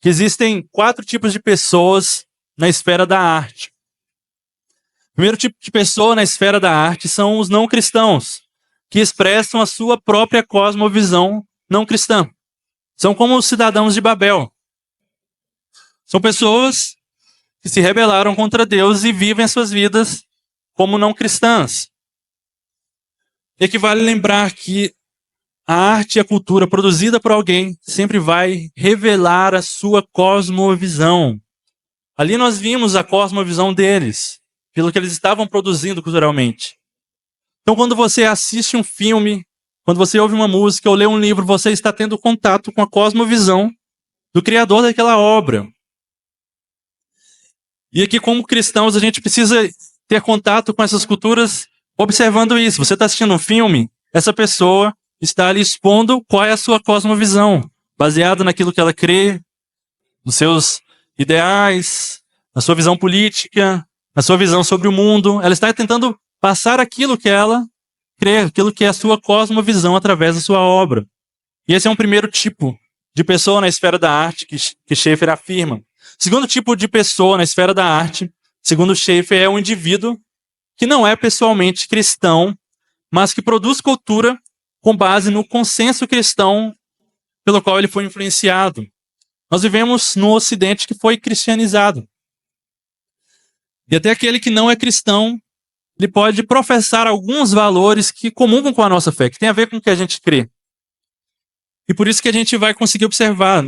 que existem 4 tipos de pessoas na esfera da arte. O primeiro tipo de pessoa na esfera da arte são os não cristãos, que expressam a sua própria cosmovisão não cristã. São como os cidadãos de Babel. São pessoas que se rebelaram contra Deus e vivem suas vidas como não cristãs. E aqui vale lembrar que a arte e a cultura produzida por alguém sempre vai revelar a sua cosmovisão. Ali nós vimos a cosmovisão deles, pelo que eles estavam produzindo culturalmente. Então, quando você assiste um filme, quando você ouve uma música ou lê um livro, você está tendo contato com a cosmovisão do criador daquela obra. E aqui, como cristãos, a gente precisa ter contato com essas culturas observando isso. Você está assistindo um filme, essa pessoa está ali expondo qual é a sua cosmovisão, baseada naquilo que ela crê, nos seus ideais, na sua visão política, na sua visão sobre o mundo. Ela está tentando passar aquilo que ela crê, aquilo que é a sua cosmovisão através da sua obra. E esse é um primeiro tipo de pessoa na esfera da arte que Schaeffer afirma. Segundo tipo de pessoa na esfera da arte, segundo Schaeffer, é um indivíduo que não é pessoalmente cristão, mas que produz cultura com base no consenso cristão pelo qual ele foi influenciado. Nós vivemos no Ocidente que foi cristianizado. E até aquele que não é cristão, ele pode professar alguns valores que comungam com a nossa fé, que tem a ver com o que a gente crê. E por isso que a gente vai conseguir observar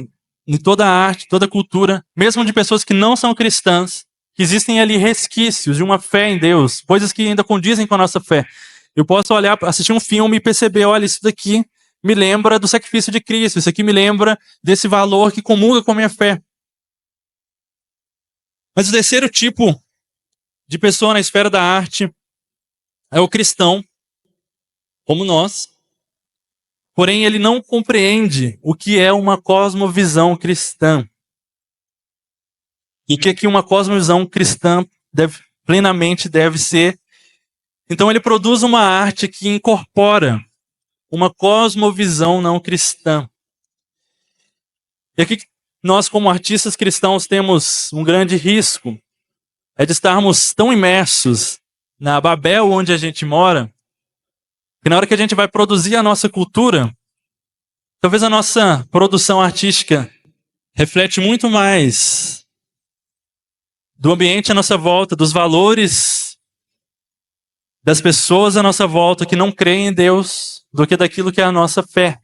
em toda a arte, toda a cultura, mesmo de pessoas que não são cristãs, que existem ali resquícios de uma fé em Deus, coisas que ainda condizem com a nossa fé. Eu posso olhar, assistir um filme e perceber, olha, isso daqui me lembra do sacrifício de Cristo, isso aqui me lembra desse valor que comunga com a minha fé. Mas o terceiro tipo de pessoa na esfera da arte é o cristão, como nós, porém ele não compreende o que é uma cosmovisão cristã. E o que uma cosmovisão cristã plenamente deve ser. Então ele produz uma arte que incorpora uma cosmovisão não cristã. E aqui nós, como artistas cristãos, temos um grande risco, é de estarmos tão imersos na Babel onde a gente mora, que na hora que a gente vai produzir a nossa cultura, talvez a nossa produção artística reflete muito mais do ambiente à nossa volta, dos valores das pessoas à nossa volta que não creem em Deus, do que daquilo que é a nossa fé.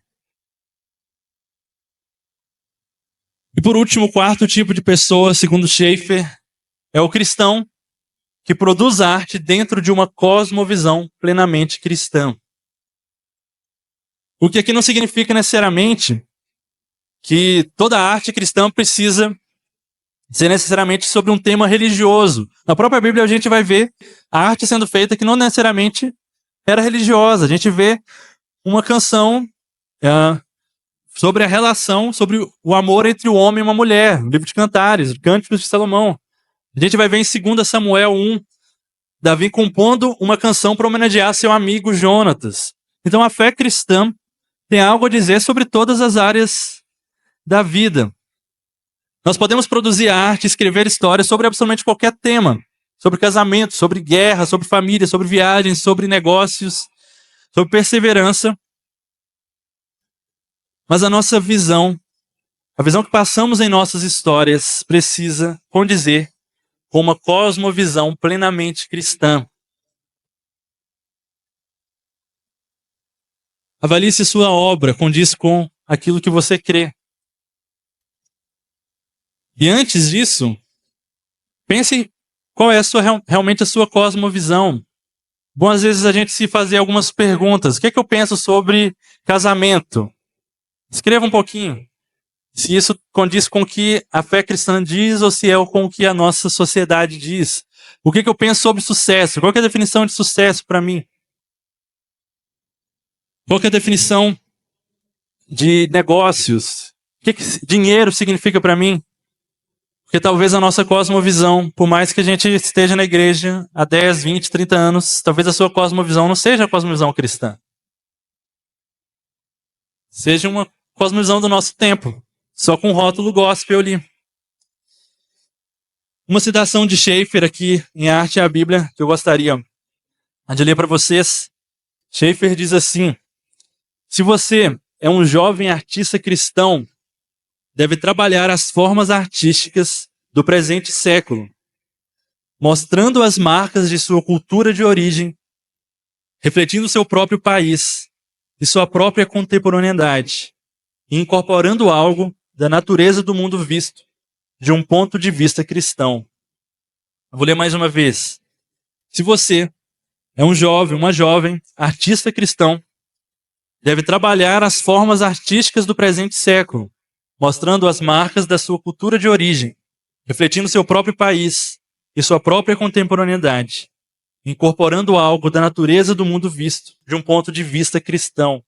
E por último, o quarto tipo de pessoa, segundo Schaeffer, é o cristão que produz arte dentro de uma cosmovisão plenamente cristã. O que aqui não significa necessariamente que toda arte cristã precisa ser necessariamente sobre um tema religioso. Na própria Bíblia a gente vai ver a arte sendo feita que não necessariamente era religiosa. A gente vê uma canção sobre a relação, sobre o amor entre o homem e uma mulher. O livro de Cantares, Cânticos de Salomão. A gente vai ver em 2 Samuel 1, Davi compondo uma canção para homenagear seu amigo Jonatas. Então a fé cristã tem algo a dizer sobre todas as áreas da vida. Nós podemos produzir arte, escrever histórias sobre absolutamente qualquer tema. Sobre casamento, sobre guerra, sobre família, sobre viagens, sobre negócios, sobre perseverança. Mas a nossa visão, a visão que passamos em nossas histórias, precisa condizer com uma cosmovisão plenamente cristã. Avalie se sua obra condiz com aquilo que você crê. E antes disso, pense qual é realmente a sua cosmovisão. Bom, às vezes a gente se fazer algumas perguntas. O que é que eu penso sobre casamento? Escreva um pouquinho. Se isso condiz com o que a fé cristã diz ou se é com o que a nossa sociedade diz. O que é que eu penso sobre sucesso? Qual é a definição de sucesso para mim? Qual é a definição de negócios? O que dinheiro significa para mim? Porque talvez a nossa cosmovisão, por mais que a gente esteja na igreja há 10, 20, 30 anos, talvez a sua cosmovisão não seja a cosmovisão cristã. Seja uma cosmovisão do nosso tempo. só com rótulo gospel ali. Uma citação de Schaeffer aqui em Arte e a Bíblia que eu gostaria de ler para vocês. Schaeffer diz assim: se você é um jovem artista cristão, deve trabalhar as formas artísticas do presente século, mostrando as marcas de sua cultura de origem, refletindo seu próprio país e sua própria contemporaneidade, e incorporando algo da natureza do mundo visto, de um ponto de vista cristão. Eu vou ler mais uma vez. Se você é um jovem, uma jovem, artista cristão, deve trabalhar as formas artísticas do presente século, mostrando as marcas da sua cultura de origem, refletindo seu próprio país e sua própria contemporaneidade, incorporando algo da natureza do mundo visto, de um ponto de vista cristão.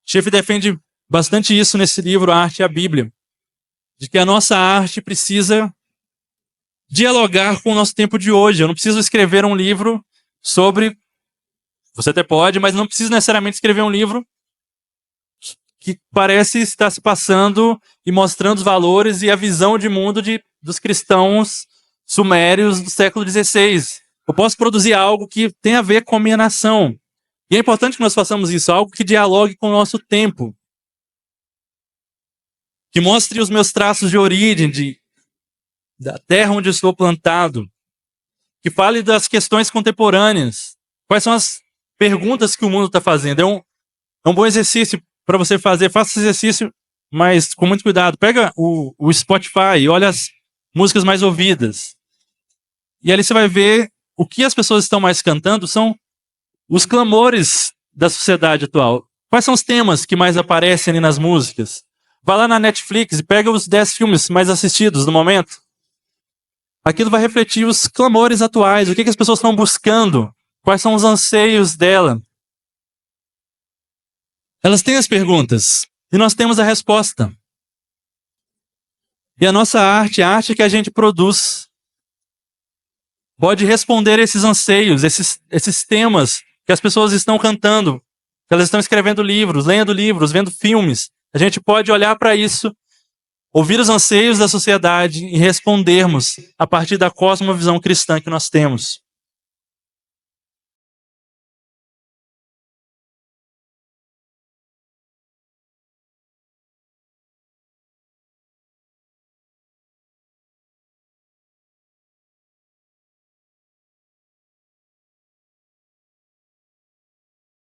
Schaeffer defende bastante isso nesse livro, A Arte e a Bíblia, de que a nossa arte precisa dialogar com o nosso tempo de hoje. Eu não preciso escrever um livro sobre... Você até pode, mas não precisa necessariamente escrever um livro que parece estar se passando e mostrando os valores e a visão de mundo dos cristãos sumérios do século XVI. Eu posso produzir algo que tem a ver com a minha nação. E é importante que nós façamos isso, algo que dialogue com o nosso tempo. Que mostre os meus traços de origem, da terra onde eu estou plantado. Que fale das questões contemporâneas. Quais são as perguntas que o mundo está fazendo. É um bom exercício para você fazer. Faça esse exercício, mas com muito cuidado. Pega o Spotify e olha as músicas mais ouvidas. E ali você vai ver o que as pessoas estão mais cantando são os clamores da sociedade atual. Quais são os temas que mais aparecem ali nas músicas? Vai lá na Netflix e pega os 10 filmes mais assistidos no momento. Aquilo vai refletir os clamores atuais, o que as pessoas estão buscando, quais são os anseios dela. Elas têm as perguntas e nós temos a resposta. E a nossa arte, a arte que a gente produz, pode responder esses anseios, esses temas que as pessoas estão cantando, que elas estão escrevendo livros, lendo livros, vendo filmes. A gente pode olhar para isso, ouvir os anseios da sociedade e respondermos a partir da cosmovisão cristã que nós temos.